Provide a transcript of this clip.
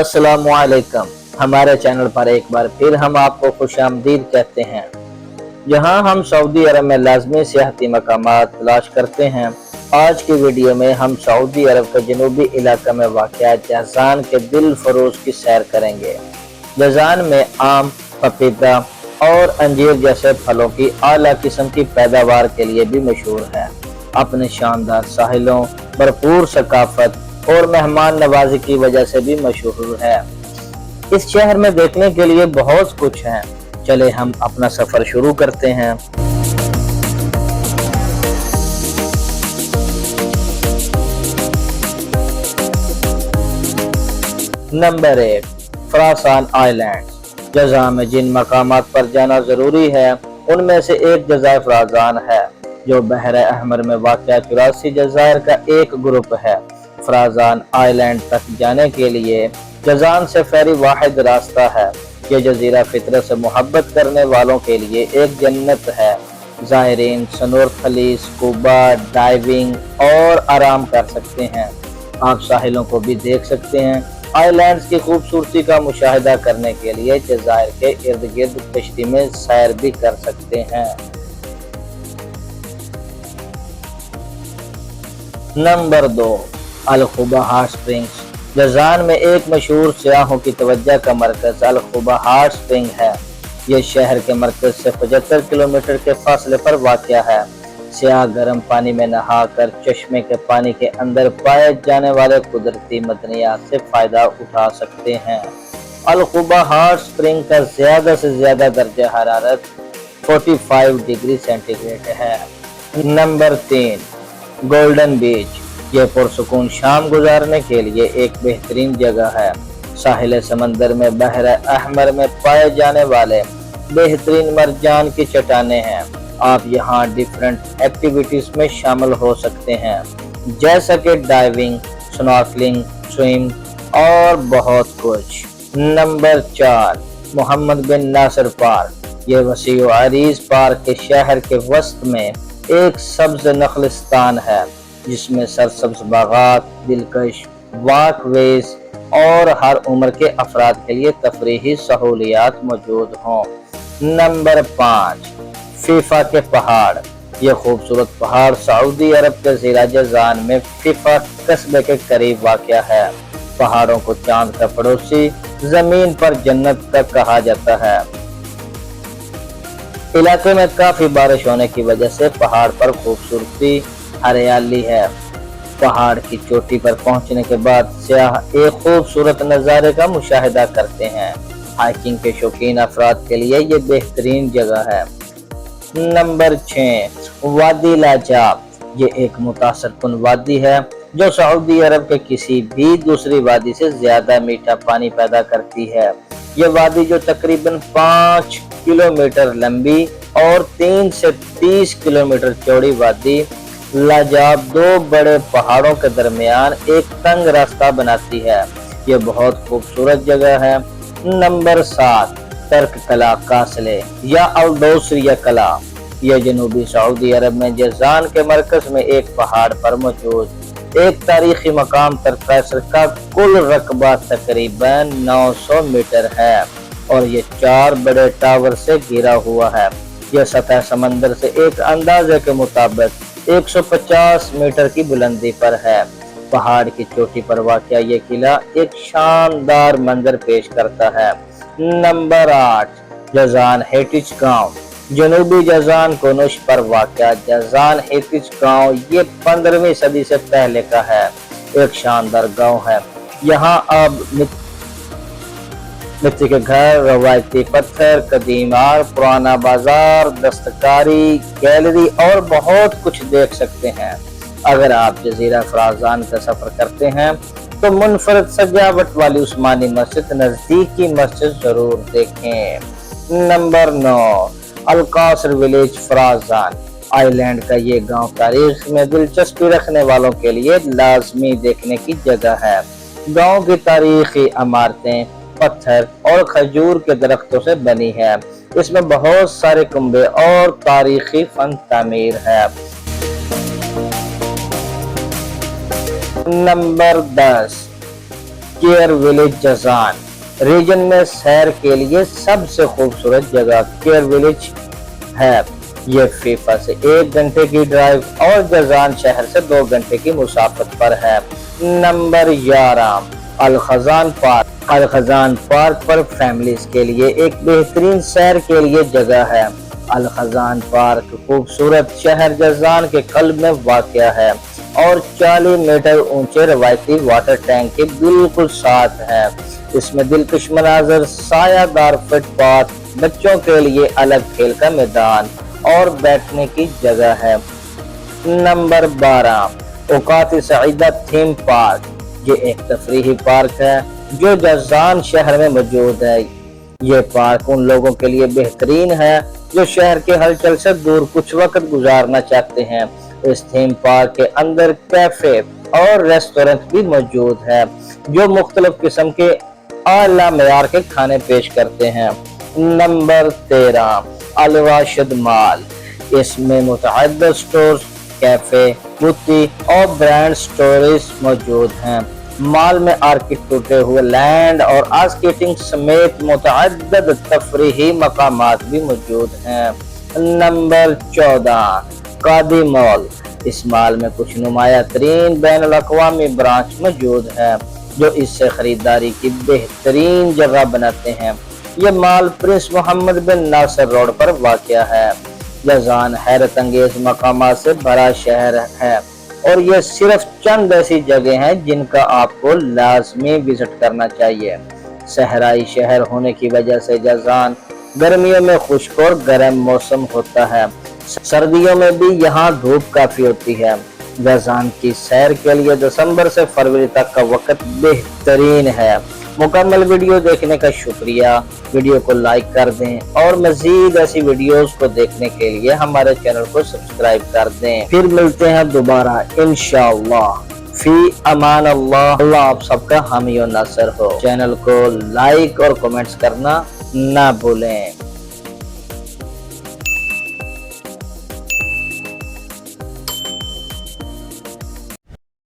अस्सलामुअलैकुम। हमारे चैनल पर एक बार फिर हम आपको खुशामदीद कहते हैं। जहां हम सऊदी अरब में लाजमी सियाहती मकामात तलाश करते हैं, आज की वीडियो में हम सऊदी अरब के जनूबी इलाका में वाक़या जहज़ान के दिल फरोज की सैर करेंगे। जहज़ान में आम, पपीता और अंजीर जैसे फलों की आला किस्म की पैदावार के लिए भी मशहूर है। अपने शानदार साहिलों, भरपूर सकाफत और मेहमान नवाजी की वजह से भी मशहूर है। इस शहर में देखने के लिए बहुत कुछ है। चले हम अपना सफर शुरू करते हैं। Number 1, फ्रासान island. जज़ा में जिन मकामात पर जाना जरूरी है उनमें से एक जज़ायर फ्रासान है, जो बहरे अहमर में वाक़या 84 जज़ायर का एक ग्रुप है। फ्रासान आइलैंड तक जाने के लिए जज़ान से फेरी वाहिद रास्ता है। ये जजीरा फितरत से मोहब्बत करने वालों के लिए एक जन्नत है। ज़ायरीन स्नोर्खलिंग, स्कूबा डाइविंग और आराम कर सकते हैं। आप साहिलों को भी देख सकते हैं। आइलैंड्स की खूबसूरती का मुशाहिदा करने के लिए जज़ायर के इर्द गिर्द कश्ती में सैर भी कर सकते हैं। Number 2, Al Khuba hot springs. Jazan में एक मशहूर सियाहों की तवज्जो का मरकज अल-खुबा हॉट स्प्रिंग है। ये शहर के मरकज से 75 किलोमीटर के फासले पर वाक़या है। सियाह गर्म पानी में नहाकर चश्मे के पानी के अंदर पाए जाने वाले कुदरती मदनियात से फायदा उठा सकते हैं। अल-खुबा हॉट स्प्रिंग का ज्यादा से ज्यादा दर्जा हरारत 45 डिग्री सेंटीग्रेड है। Number 3, golden beach. ये पुरसुकून शाम गुजारने के लिए एक बेहतरीन जगह है। साहिल समंदर में बहरे अहमर में पाए जाने वाले बेहतरीन मरजान की चट्टानें हैं। आप यहाँ डिफरेंट एक्टिविटीज में शामिल हो सकते हैं, जैसा कि डाइविंग, स्नॉर्कलिंग, स्विम और बहुत कुछ। नंबर 4, मोहम्मद बिन नासिर पार्क। ये वसीउ अरीज पार्क के शहर के वस्त में एक सब्ज नखलिस्तान है, जिसमें सरसब्ज बागात, दिलकश वॉकवेज और हर उम्र के अफराद के लिए तफरीही सहूलियात मौजूद हों। नंबर 5, फीफा के पहाड़। ये खूबसूरत पहाड़ सऊदी अरब के ज़िला जज़ान में फीफा कस्बे के करीब वाक़या है। पहाड़ों को चांद का पड़ोसी, जमीन पर जन्नत तक कहा जाता है। इलाके में काफी बारिश होने की वजह से पहाड़ पर खूबसूरती हरियाली है। पहाड़ की चोटी पर पहुंचने के बाद सियाह एक खूबसूरत नज़ारे का मुशाहिदा करते हैं। हाइकिंग के शौकीन अफराद के लिए ये बेहतरीन जगह है। नंबर 6, वादी लाजाब। ये एक मुतासर कुन वादी है जो सऊदी अरब के किसी भी दूसरी वादी से ज्यादा मीठा पानी पैदा करती है। ये वादी जो तकरीबन 5 किलोमीटर लंबी और 3 से 30 किलोमीटर चौड़ी वादी लाजाब दो बड़े पहाड़ों के दरमियान एक तंग रास्ता बनाती है। ये बहुत खूबसूरत जगह है। नंबर 7, तर्क कला कासले या अल-दोसरिया कला। यह जनूबी सऊदी अरब में जज़ान के मरकज में एक पहाड़ पर मौजूद एक तारीखी मकाम तर्क का कुल रकबा तकरीबन 900 मीटर है और ये 4 बड़े टावर से घिरा हुआ है। यह सतह समंदर से एक अंदाजे के मुताबिक 150 मीटर की बुलंदी पर है। पहाड़ की चोटी पर वाक़या ये किला एक शानदार मंजर पेश करता है। नंबर 8, जज़ान हेरिटेज गांव। जनूबी जज़ान कोनुश पर वाक़या जज़ान हेरिटेज गांव ये 15वीं सदी से पहले का है। एक शानदार गांव है। यहाँ अब मिट्टी के घर, रवायती पत्थर, कदीम आर, पुराना बाजार, दस्तकारी, गैलरी और बहुत कुछ देख सकते हैं। अगर आप जजीरा फ्रासान का सफर करते हैं तो मुनफरद सजावट वाली उस्मानी मस्जिद नजदीकी मस्जिद जरूर देखें। Number 9, Al Qasar village Farasan. Island का ये गांव तारीख में दिलचस्पी रखने वालों के लिए लाजमी देखने की जगह है। गांव की तारीखी इमारतें पत्थर और खजूर के दरख्तों से बनी है। इसमें बहुत सारे कुंबे और तारीखी फन तामीर है। नंबर 10, केयर विलेज जजान रीजन में सैर के लिए सबसे खूबसूरत जगह केयर विलेज है। ये फीफा से 1 घंटे की ड्राइव और जजान शहर से 2 घंटे की मुसाफत पर है। नंबर 11 अल खजान पार्क। अल खजान पार्क पर फैमिलीज के लिए एक बेहतरीन सैर के लिए जगह है। अल खजान पार्क खूबसूरत शहर जजान के कल्ब में वाक़या है और 40 मीटर ऊंचे रवायती वाटर टैंक के बिल्कुल साथ है। इसमें दिलकश मनाजर, सायादार फुटपाथ, बच्चों के लिए अलग खेल का मैदान और बैठने की जगह है। नंबर 12 औकात सईदा थीम पार्क। ये एक तफरीही पार्क है जो जजान शहर में मौजूद है। ये पार्क उन लोगों के लिए बेहतरीन है जो शहर के हलचल से दूर कुछ वक्त गुजारना चाहते हैं। इस थीम पार्क के अंदर कैफे और रेस्टोरेंट भी मौजूद है जो मुख्तलिफ किस्म के आला मेयार के खाने पेश करते हैं। नंबर 13 अल राशिद मॉल। इसमें मुतअद्दिद स्टोर्स, कैफे, बुटीक और ब्रांड स्टोर्स मौजूद हैं। मॉल में आर्किड टूटे हुए लैंड और स्केटिंग समेत मुतअद्दिद तफरीही मकामात भी मौजूद हैं। नंबर 14 कादी मॉल। इस मॉल में कुछ नुमाया तरीन बैनुल अक़वामी ब्रांच मौजूद है जो इससे खरीदारी की बेहतरीन जगह बनाते हैं। ये मॉल प्रिंस मोहम्मद बिन नासिर रोड पर वाक़या है। जजान हैरत अंगेज मकामात से भरा शहर है और ये सिर्फ चंद ऐसी जगह हैं जिनका आपको लाजमी विजिट करना चाहिए। सहराई शहर होने की वजह से जजान गर्मियों में खुश्क और गर्म मौसम होता है। सर्दियों में भी यहाँ धूप काफी होती है। जजान की सैर के लिए दिसंबर से फरवरी तक का वक्त बेहतरीन है। मुकम्मल वीडियो देखने का शुक्रिया। वीडियो को लाइक कर दें और मजीद ऐसी वीडियोस को देखने के लिए हमारे चैनल को सब्सक्राइब कर दें। फिर मिलते हैं दोबारा इंशाअल्लाह। फी अमान अल्लाह। अल्लाह आप सबका हामी और नासर हो। चैनल को लाइक और कमेंट्स करना ना भूलें।